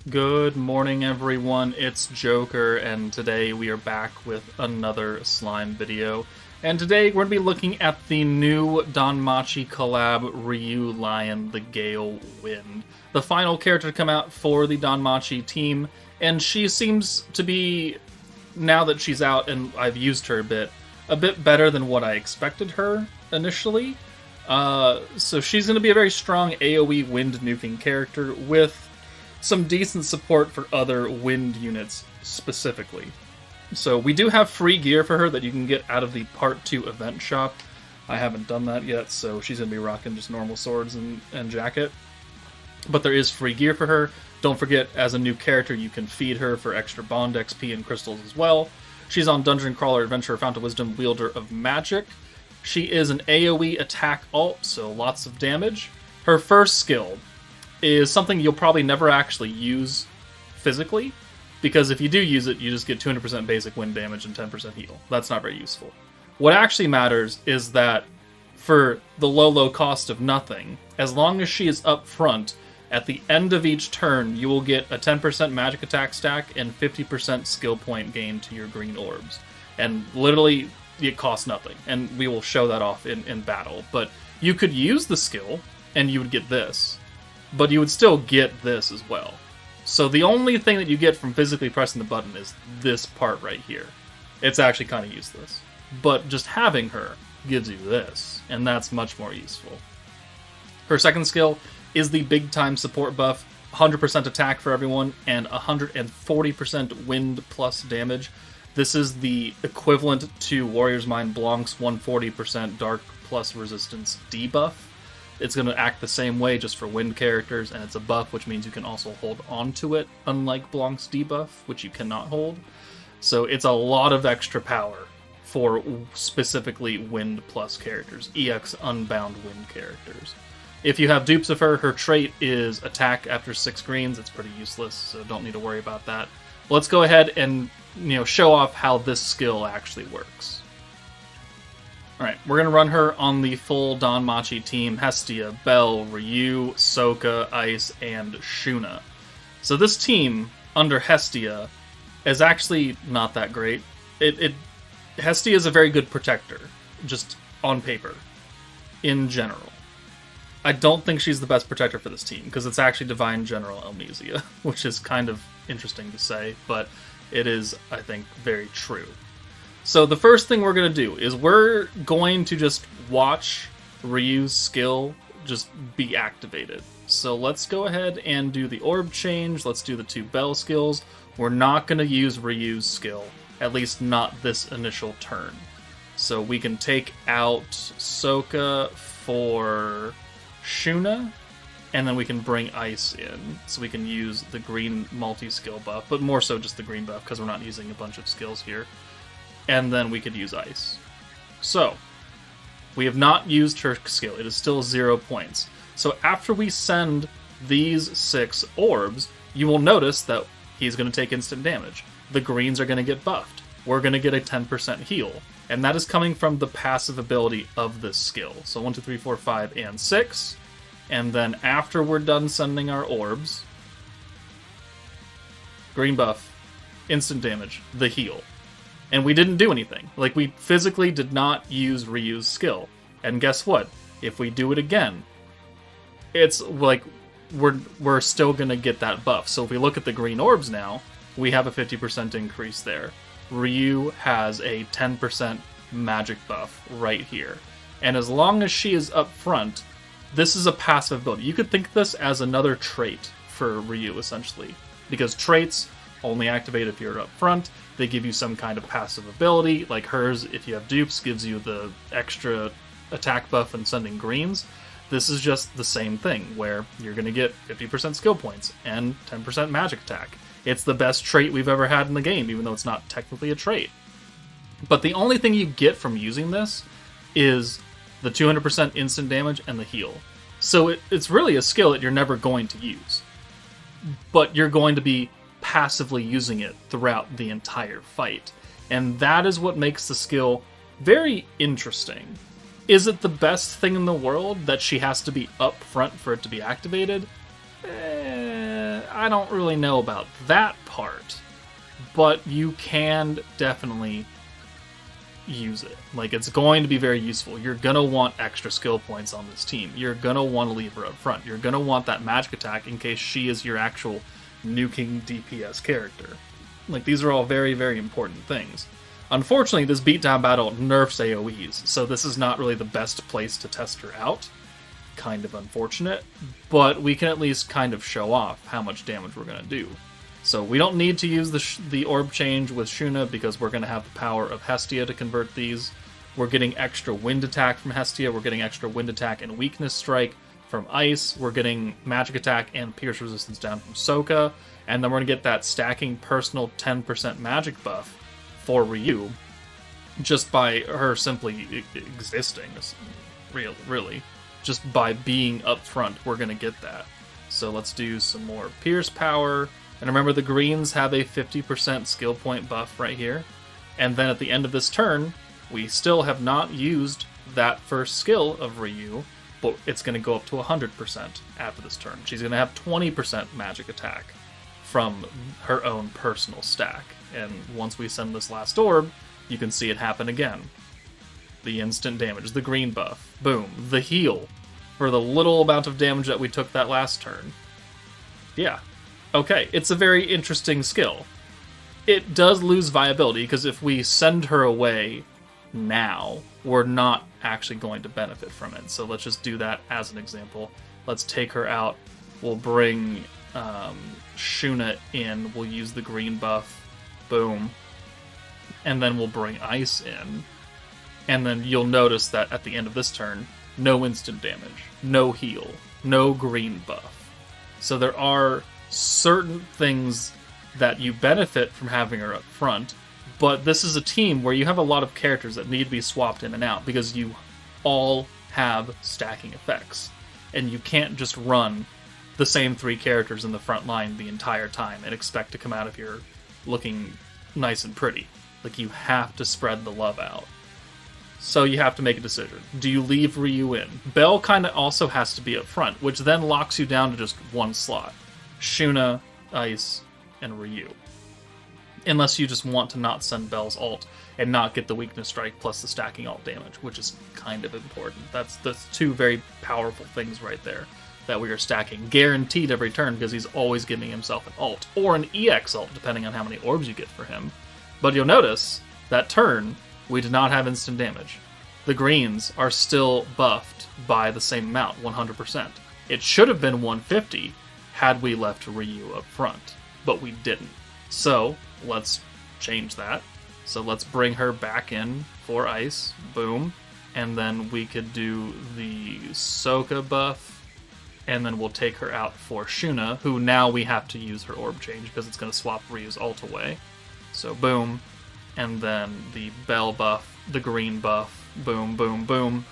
Good morning, everyone. It's Joker, and today we are back with another slime video. And today we're going to be looking at the new Danmachi collab Ryu Lion the Gale Wind, the final character to come out for the Danmachi team. And she seems to be, now that she's out and I've used her a bit better than what I expected her initially. So she's going to be a very strong AoE wind nuking character with some decent support for other wind units specifically. So we do have free gear for her that you can get out of the Part 2 event shop. I haven't done that yet, so she's going to be rocking just normal swords and jacket. But there is free gear for her. Don't forget, as a new character, you can feed her for extra bond XP and crystals as well. She's on Dungeon Crawler Adventurer Fount of Wisdom, Wielder of Magic. She is an AoE attack alt, so lots of damage. Her first skill is something you'll probably never actually use physically, because if you do use it, you just get 200% basic wind damage and 10% heal. That's not very useful. What actually matters is that for the low cost of nothing, as long as she is up front, at the end of each turn, you will get a 10% magic attack stack and 50% skill point gain to your green orbs. And literally, it costs nothing. And we will show that off in battle. But you could use the skill, and you would get this. But you would still get this as well. So the only thing that you get from physically pressing the button is this part right here. It's actually kind of useless. But just having her gives you this, and that's much more useful. Her second skill is the big time support buff, 100% attack for everyone, and 140% wind plus damage. This is the equivalent to Warrior's Mind Blanc's 140% dark plus resistance debuff. It's going to act the same way just for wind characters, and it's a buff, which means you can also hold onto it, unlike Blanc's debuff, which you cannot hold. So it's a lot of extra power for specifically wind plus characters, EX unbound wind characters. If you have dupes of her, her trait is attack after 6 greens. It's pretty useless, so don't need to worry about that. Let's go ahead and show off how this skill actually works. Alright, we're going to run her on the full Danmachi team: Hestia, Bell, Ryu, Soka, Ice, and Shuna. So this team, under Hestia, is actually not that great. Hestia is a very good protector, just on paper, in general. I don't think she's the best protector for this team, because it's actually Divine General Amnesia, which is kind of interesting to say, but it is, I think, very true. So the first thing we're going to do is we're going to just watch Ryu's skill just be activated. So let's go ahead and do the orb change. Let's do the 2 Bell skills. We're not going to use Ryu's skill, at least not this initial turn. So we can take out Soka for Shuna, and then we can bring Ice in. So we can use the green multi-skill buff, but more so just the green buff because we're not using a bunch of skills here. And then we could use Ice. So, we have not used her skill. It is still 0 points. So after we send these 6 orbs, you will notice that he's going to take instant damage. The greens are going to get buffed. We're going to get a 10% heal. And that is coming from the passive ability of this skill. So 1, 2, 3, 4, 5, and 6. And then after we're done sending our orbs, green buff, instant damage, the heal. And we didn't do anything. Like, we physically did not use Ryu's skill. And guess what? If we do it again, it's like we're still going to get that buff. So if we look at the green orbs now, we have a 50% increase there. Ryu has a 10% magic buff right here. And as long as she is up front, this is a passive ability. You could think of this as another trait for Ryu, essentially. Because traits only activate if you're up front. They give you some kind of passive ability, like hers, if you have dupes, gives you the extra attack buff and sending greens. This is just the same thing, where you're going to get 50% skill points and 10% magic attack. It's the best trait we've ever had in the game, even though it's not technically a trait. But the only thing you get from using this is the 200% instant damage and the heal. So it's really a skill that you're never going to use. But you're going to be passively using it throughout the entire fight. And that is what makes the skill very interesting. Is it the best thing in the world that she has to be up front for it to be activated? I don't really know about that part, but you can definitely use it. Like, it's going to be very useful. You're gonna want extra skill points on this team. You're gonna want to leave her up front. You're gonna want that magic attack in case she is your actual nuking DPS character. Like, these are all very, very important things. Unfortunately, this beatdown battle nerfs AoEs, so this is not really the best place to test her out. Kind of unfortunate, but we can at least kind of show off how much damage we're gonna do. So we don't need to use the orb change with Shuna because we're going to have the power of Hestia to convert these. We're getting extra wind attack from Hestia. We're getting extra wind attack and weakness strike from Ice. We're getting magic attack and pierce resistance down from Sokka. And then we're going to get that stacking personal 10% magic buff for Ryu just by her simply existing. Really. Just by being up front, we're going to get that. So let's do some more pierce power. And remember, the greens have a 50% skill point buff right here. And then at the end of this turn, we still have not used that first skill of Ryu, but it's going to go up to 100% after this turn. She's going to have 20% magic attack from her own personal stack. And once we send this last orb, you can see it happen again. The instant damage, the green buff, boom, the heal for the little amount of damage that we took that last turn. Yeah. Okay, it's a very interesting skill. It does lose viability, because if we send her away now, we're not actually going to benefit from it. So let's just do that as an example. Let's take her out. We'll bring Shuna in. We'll use the green buff. Boom. And then we'll bring Ice in. And then you'll notice that at the end of this turn, no instant damage, no heal, no green buff. So there are certain things that you benefit from having her up front, but this is a team where you have a lot of characters that need to be swapped in and out because you all have stacking effects, and you can't just run the same 3 characters in the front line the entire time and expect to come out of here looking nice and pretty. Like, you have to spread the love out. So you have to make a decision. Do you leave Ryu in? Bell kind of also has to be up front, which then locks you down to just one slot. Shuna, Ice, and Ryu. Unless you just want to not send Bell's ult and not get the weakness strike plus the stacking ult damage, which is kind of important. That's 2 very powerful things right there that we are stacking guaranteed every turn because he's always giving himself an ult or an EX ult depending on how many orbs you get for him. But you'll notice that turn we did not have instant damage. The greens are still buffed by the same amount, 100%. It should have been 150 had we left Ryu up front, but we didn't. So let's change that. So let's bring her back in for Ice. Boom. And then we could do the Sokka buff, and then we'll take her out for Shuna, who now we have to use her orb change because it's going to swap Ryu's ult away. So boom. And then the Bell buff, the green buff, boom, boom, boom.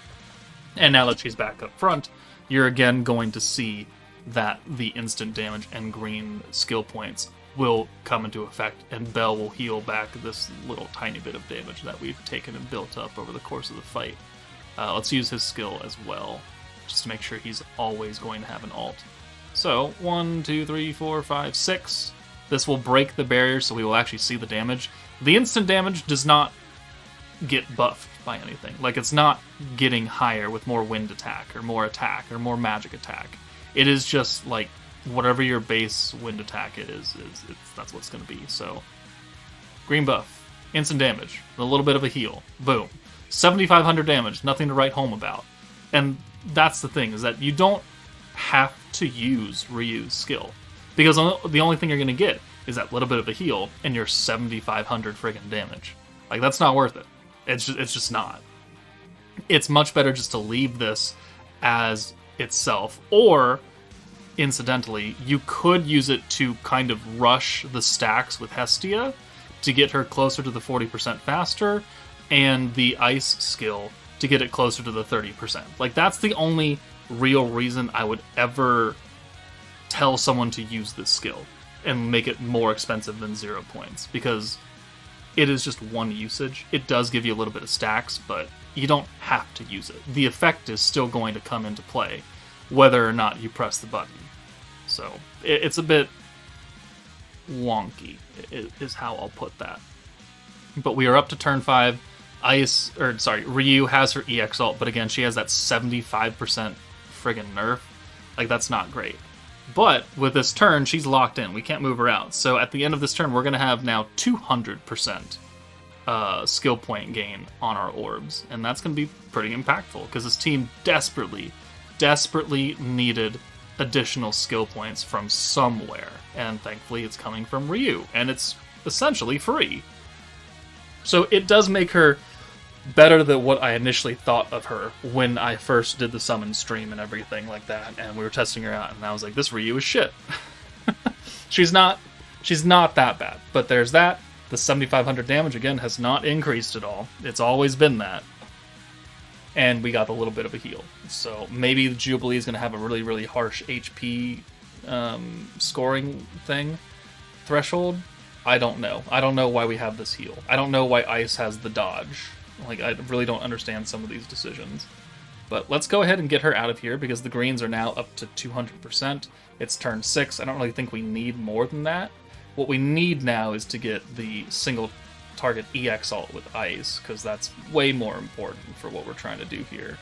And now that she's back up front, you're again going to see that the instant damage and green skill points will come into effect, and Bell will heal back this little tiny bit of damage that we've taken and built up over the course of the fight. Let's use his skill as well, just to make sure he's always going to have an ult. So, 1, 2, 3, 4, 5, 6. This will break the barrier, so we will actually see the damage. The instant damage does not get buffed by anything. Like, it's not getting higher with more wind attack, or more magic attack. It is just, like, whatever your base wind attack is that's what's going to be. So, green buff, instant damage, a little bit of a heal, boom. 7,500 damage, nothing to write home about. And that's the thing, is that you don't have to use Ryu's skill. Because the only thing you're going to get is that little bit of a heal, and your 7,500 friggin' damage. Like, that's not worth it. It's just not. It's much better just to leave this as itself, or incidentally, you could use it to kind of rush the stacks with Hestia to get her closer to the 40% faster, and the Ice skill to get it closer to the 30%. Like, that's the only real reason I would ever tell someone to use this skill and make it more expensive than 0 points, because it is just one usage. It does give you a little bit of stacks, but you don't have to use it. The effect is still going to come into play whether or not you press the button. So it's a bit wonky, is how I'll put that. But we are up to turn 5. Ryu has her EX ult, but again, she has that 75% friggin' nerf. Like, that's not great. But with this turn, she's locked in. We can't move her out. So at the end of this turn, we're going to have now 200% skill point gain on our orbs. And that's going to be pretty impactful, because this team desperately needed additional skill points from somewhere. And thankfully, it's coming from Ryu. And it's essentially free. So it does make her better than what I initially thought of her when I first did the summon stream and everything like that, and we were testing her out, and I was like, this Ryu is shit. She's not that bad, but there's that. The 7,500 damage, again, has not increased at all. It's always been that. And we got a little bit of a heal. So maybe the Jubilee is going to have a really, really harsh HP scoring threshold. I don't know. I don't know why we have this heal. I don't know why Ice has the dodge. Like, I really don't understand some of these decisions. But let's go ahead and get her out of here, because the greens are now up to 200%. It's turn 6. I don't really think we need more than that. What we need now is to get the single target EX ult with Ice, because that's way more important for what we're trying to do here.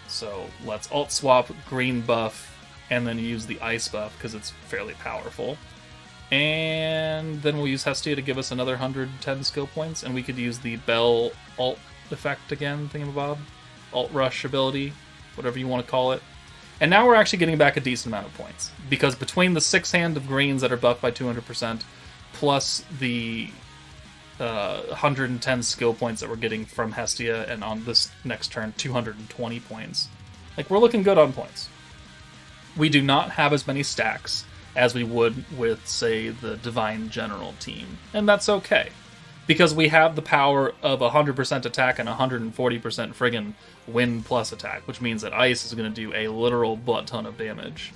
So let's ult swap green buff, and then use the Ice buff, because it's fairly powerful. And then we'll use Hestia to give us another 110 skill points, and we could use the Bell ult effect again, thingamabob. Ult rush ability, whatever you want to call it. And now we're actually getting back a decent amount of points, because between the 6 hand of greens that are buffed by 200%, plus the 110 skill points that we're getting from Hestia, and on this next turn, 220 points. Like, we're looking good on points. We do not have as many stacks as we would with, say, the Divine General team. And that's okay, because we have the power of 100% attack and 140% friggin' wind plus attack, which means that Ice is going to do a literal butt ton of damage,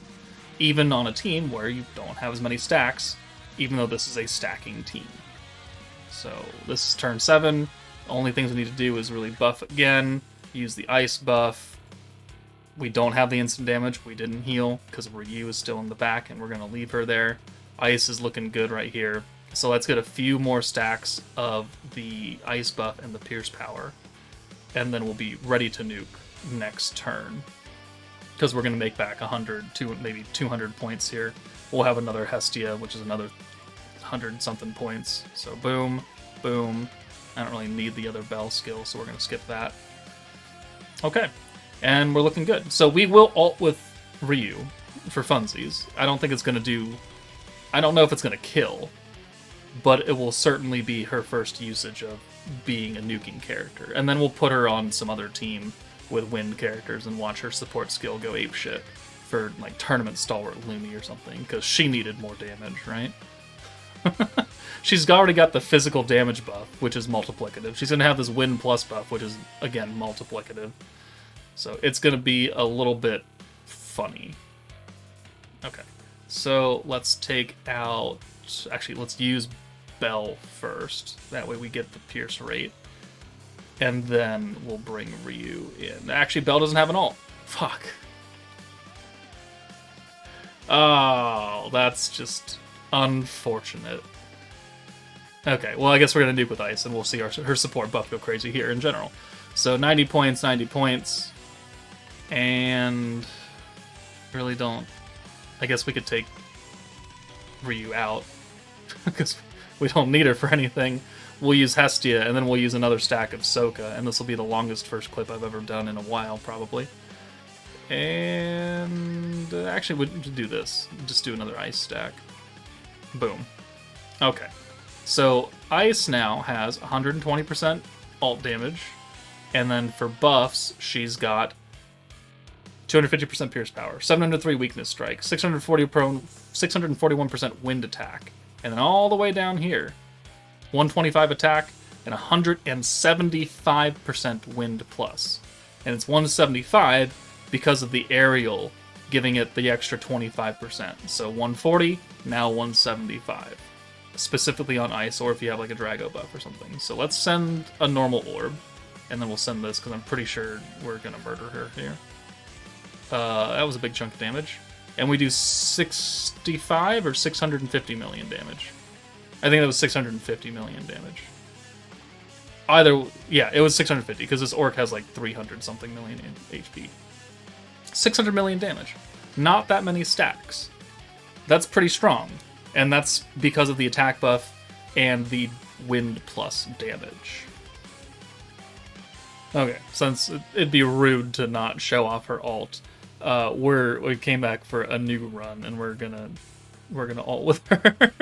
even on a team where you don't have as many stacks, even though this is a stacking team. So this is turn 7. The only things we need to do is really buff again, use the Ice buff. We don't have the instant damage. We didn't heal because Ryu is still in the back, and we're going to leave her there. Ice is looking good right here. So let's get a few more stacks of the Ice buff and the Pierce power, and then we'll be ready to nuke next turn, because we're going to make back 100, maybe 200 points here. We'll have another Hestia, which is another 100-something points. So boom, boom. I don't really need the other Bell skill, so we're going to skip that. Okay. And we're looking good. So we will ult with Ryu for funsies. I don't think it's going to do... I don't know if it's going to kill, but it will certainly be her first usage of being a nuking character. And then we'll put her on some other team with wind characters and watch her support skill go apeshit for, like, Tournament Stalwart Lumi or something, because she needed more damage, right? She's already got the physical damage buff, which is multiplicative. She's going to have this wind plus buff, which is, again, multiplicative. So it's going to be a little bit funny. Okay, so let's take out... Actually, let's use Bell first. That way we get the Pierce rate. And then we'll bring Ryu in. Actually, Bell doesn't have an ult. Fuck. Oh, that's just unfortunate. Okay, well, I guess we're going to nuke with Ice, and we'll see her support buff go crazy here in general. So 90 points, 90 points. And really don't... I guess we could take Ryu out, because we don't need her for anything. We'll use Hestia, and then we'll use another stack of Sokka, and this will be the longest first clip I've ever done in a while, probably. And actually, we'll do this. Just do another Ice stack. Boom. Okay. So Ice now has 120% ult damage, and then for buffs, she's got 250% Pierce Power, 703 Weakness Strike, 641% Wind Attack, and then all the way down here, 125 Attack, and 175% Wind Plus. And it's 175 because of the aerial giving it the extra 25%. So 140, now 175. Specifically on Ice, or if you have like a Drago buff or something. So let's send a normal orb, and then we'll send this, because I'm pretty sure we're going to murder her here. That was a big chunk of damage. and we do 65 or 650 million damage. I think that was 650 million damage. Either, yeah, it was 650, because this orc has like 300 something million in HP. 600 million damage. Not that many stacks. That's pretty strong. And that's because of the attack buff and the wind plus damage. Okay, since it'd be rude to not show off her ult, we came back for a new run, and we're gonna ult with her.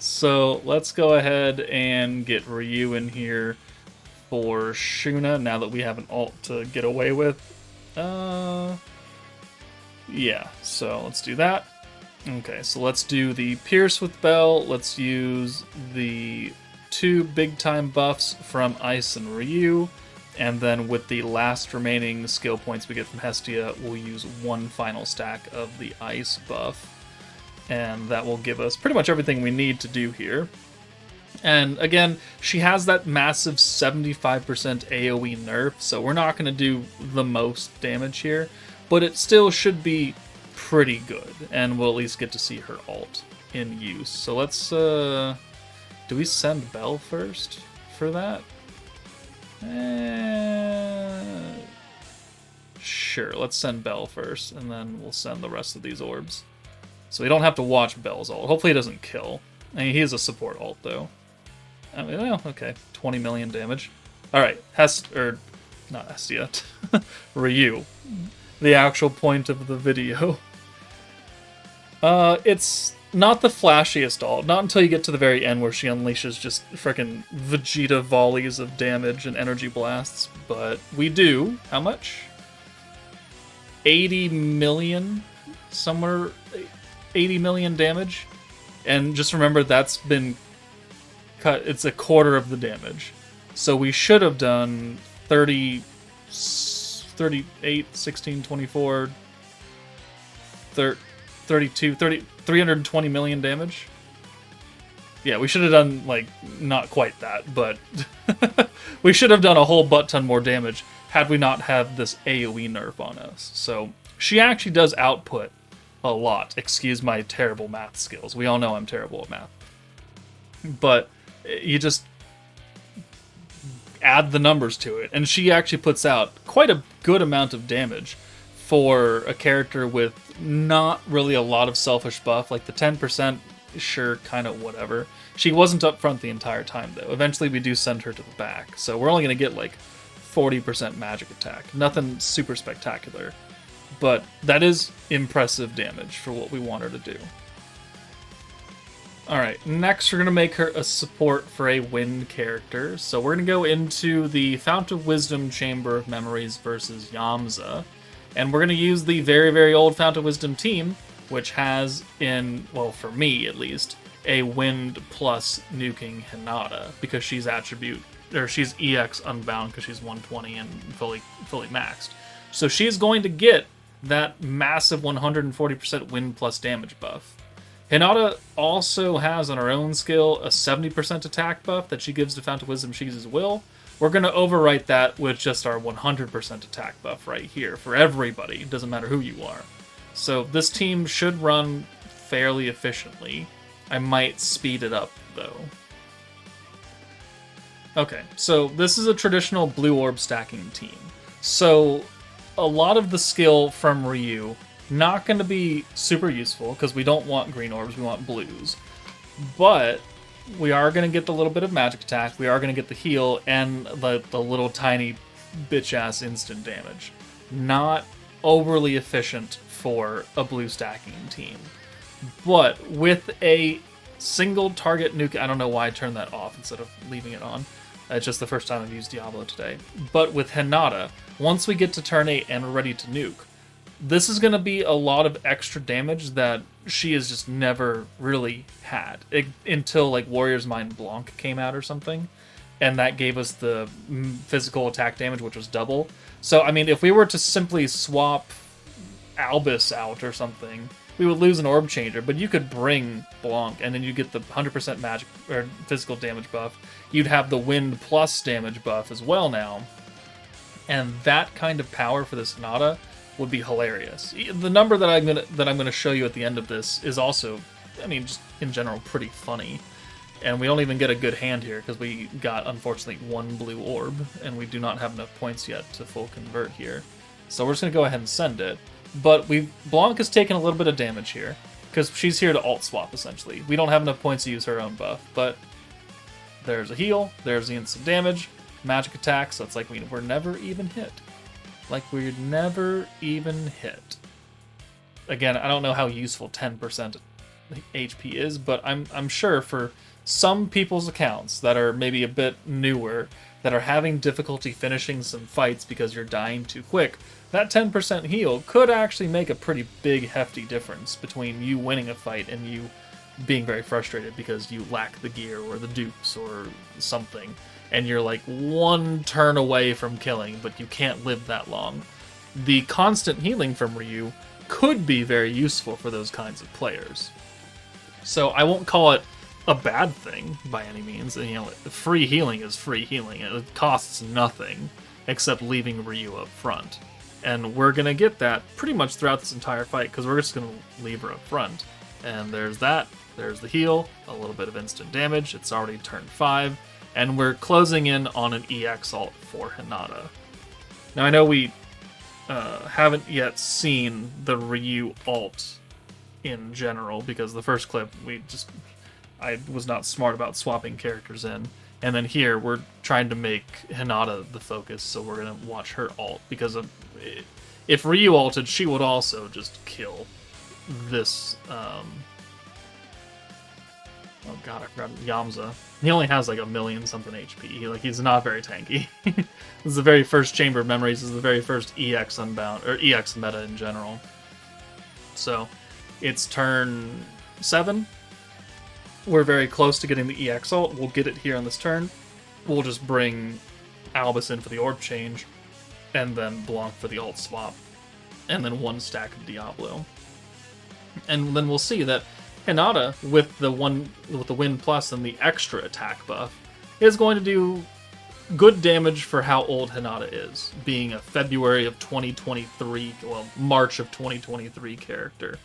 So let's go ahead and get Ryu in here for Shuna now that we have an ult to get away with. Yeah, so let's do that. Okay, so let's do the Pierce with Bell. Let's use the 2 big time buffs from Ice and Ryu. And then with the last remaining skill points we get from Hestia, we'll use 1 final stack of the Ice buff. And that will give us pretty much everything we need to do here. And again, she has that massive 75% AoE nerf, so we're not going to do the most damage here. But it still should be pretty good, and we'll at least get to see her ult in use. So let's, do we send Bell first for that? Sure, let's send Bell first, and then we'll send the rest of these orbs. So we don't have to watch Bell's ult. Hopefully he doesn't kill. I mean, he is a support ult, though. I mean, well, okay, 20 million damage. Alright, not Hestia, Ryu. The actual point of the video. It's not the flashiest ult. Not until you get to the very end where she unleashes just frickin' Vegeta volleys of damage and energy blasts. But we do, how much? 80 million? Somewhere, 80 million damage. And just remember, that's been cut. It's a quarter of the damage. So we should have done 38, 16, 24, 32, 320 million damage. Yeah, we should have done, like, not quite that, but we should have done a whole butt ton more damage had we not have this AoE nerf on us. So she actually does output a lot. Excuse my terrible math skills. We all know I'm terrible at math. But you just add the numbers to it, and she actually puts out quite a good amount of damage for a character with not really a lot of selfish buff. Like the 10%, sure, kind of whatever. She wasn't up front the entire time, though. Eventually we do send her to the back, so we're only going to get like 40% magic attack. Nothing super spectacular, but that is impressive damage for what we want her to do. Alright, next we're going to make her a support for a wind character. So we're going to go into the Fount of Wisdom Chamber of Memories versus Yamza. And we're going to use the very, very old Fount of Wisdom team, which has in, well, for me at least, a wind plus nuking Hinata, because she's she's EX unbound because she's 120 and fully maxed. So she's going to get that massive 140% wind plus damage buff. Hinata also has on her own skill a 70% attack buff that she gives to Fount of Wisdom She's Will. We're going to overwrite that with just our 100% attack buff right here for everybody. It doesn't matter who you are. So this team should run fairly efficiently. I might speed it up, though. Okay, so this is a traditional blue orb stacking team. So a lot of the skill from Ryu, not going to be super useful, because we don't want green orbs, we want blues. But we are going to get the little bit of magic attack, we are going to get the heal, and the little tiny bitch-ass instant damage. Not overly efficient for a blue stacking team. But with a single target nuke, I don't know why I turned that off instead of leaving it on. It's just the first time I've used Diablo today. But with Hinata, once we get to turn 8 and we're ready to nuke, this is going to be a lot of extra damage that she has just never really had. Until like Warrior's Mind Blanc came out or something. And that gave us the physical attack damage, which was double. So, I mean, if we were to simply swap Albus out or something, we would lose an orb changer, but you could bring Blanc, and then you get the 100% magic or physical damage buff. You'd have the wind plus damage buff as well now. And that kind of power for this Hinata would be hilarious. The number that I'm gonna show you at the end of this is also, I mean, just in general, pretty funny. And we don't even get a good hand here because we got, unfortunately, 1 blue orb, and we do not have enough points yet to full convert here. So we're just gonna go ahead and send it. But Blanca's taken a little bit of damage here because she's here to alt swap essentially. We don't have enough points to use her own buff, but there's a heal, there's the instant damage, magic attack, so it's like we're never even hit. Like we're never even hit. Again, I don't know how useful 10% HP is, but I'm sure for some people's accounts that are maybe a bit newer, that are having difficulty finishing some fights because you're dying too quick, that 10% heal could actually make a pretty big, hefty difference between you winning a fight and you being very frustrated because you lack the gear or the dupes or something, and you're like 1 turn away from killing, but you can't live that long. The constant healing from Ryu could be very useful for those kinds of players. So I won't call it a bad thing by any means. You know, free healing is free healing. It costs nothing except leaving Ryu up front. And we're going to get that pretty much throughout this entire fight because we're just going to leave her up front. And there's that. There's the heal, a little bit of instant damage. It's already turn 5. And we're closing in on an EX ult for Hinata. Now I know we haven't yet seen the Ryu ult in general because the first clip I was not smart about swapping characters in. And then here we're trying to make Hinata the focus, so we're going to watch her ult because if Ryu ulted, she would also just kill this oh god, I forgot Yamza. He only has like 1,000,000 something HP. He's not very tanky. This is the very first Chamber of Memories. This is the very first EX Unbound, or EX meta in general. So, it's turn 7. We're very close to getting the EX ult. We'll get it here on this turn. We'll just bring Albus in for the orb change, and then Blanc for the ult swap, and then 1 stack of Diablo. And then we'll see that Hinata, with the Wind Plus and the extra attack buff, is going to do good damage for how old Hinata is, being a February of 2023, well, March of 2023 character.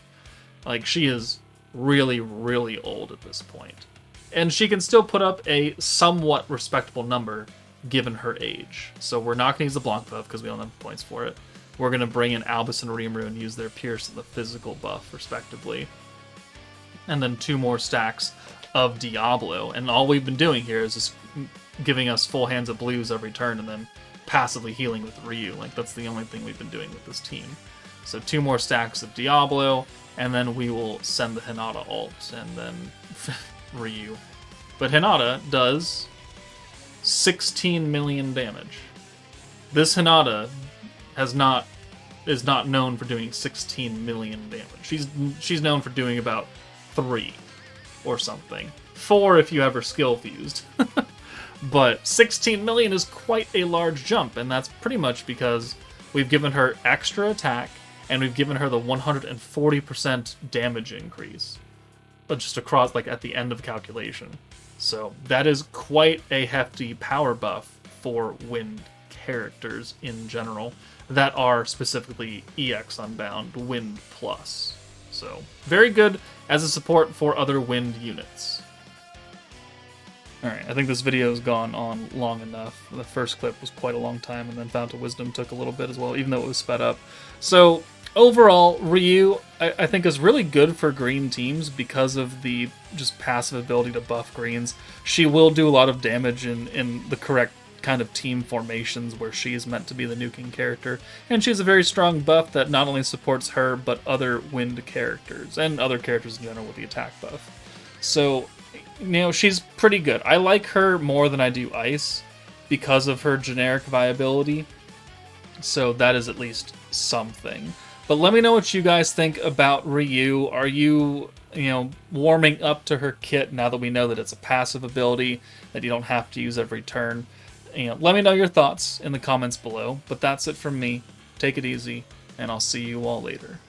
Like, she is really, really old at this point. And she can still put up a somewhat respectable number given her age. So we're not going to use the Blanc buff because we don't have points for it. We're going to bring in Albus and Rimuru and use their Pierce and the physical buff, respectively. And then 2 more stacks of Diablo. And all we've been doing here is just giving us full hands of blues every turn and then passively healing with Ryu. Like, that's the only thing we've been doing with this team. So 2 more stacks of Diablo, and then we will send the Hinata ult, and then Ryu. But Hinata does 16 million damage. This Hinata is not known for doing 16 million damage. She's known for doing about 3 or something. 4 if you ever skill fused. But 16 million is quite a large jump, and that's pretty much because we've given her extra attack and we've given her the 140% damage increase. But just across, like, at the end of the calculation. So that is quite a hefty power buff for Wind characters in general that are specifically EX Unbound Wind Plus. So, very good as a support for other Wind units. Alright, I think this video has gone on long enough. The first clip was quite a long time, and then Fount of Wisdom took a little bit as well, even though it was sped up. So, overall, Ryu, I think, is really good for green teams because of the just passive ability to buff greens. She will do a lot of damage in the correct kind of team formations where she is meant to be the nuking character, and she has a very strong buff that not only supports her but other Wind characters and other characters in general with the attack buff. So, you know, she's pretty good. I like her more than I do Ice because of her generic viability, so that is at least something. But let me know what you guys think about Ryu. Are you warming up to her kit now that we know that it's a passive ability that you don't have to use every turn? Let me know your thoughts in the comments below. But that's it from me. Take it easy, and I'll see you all later.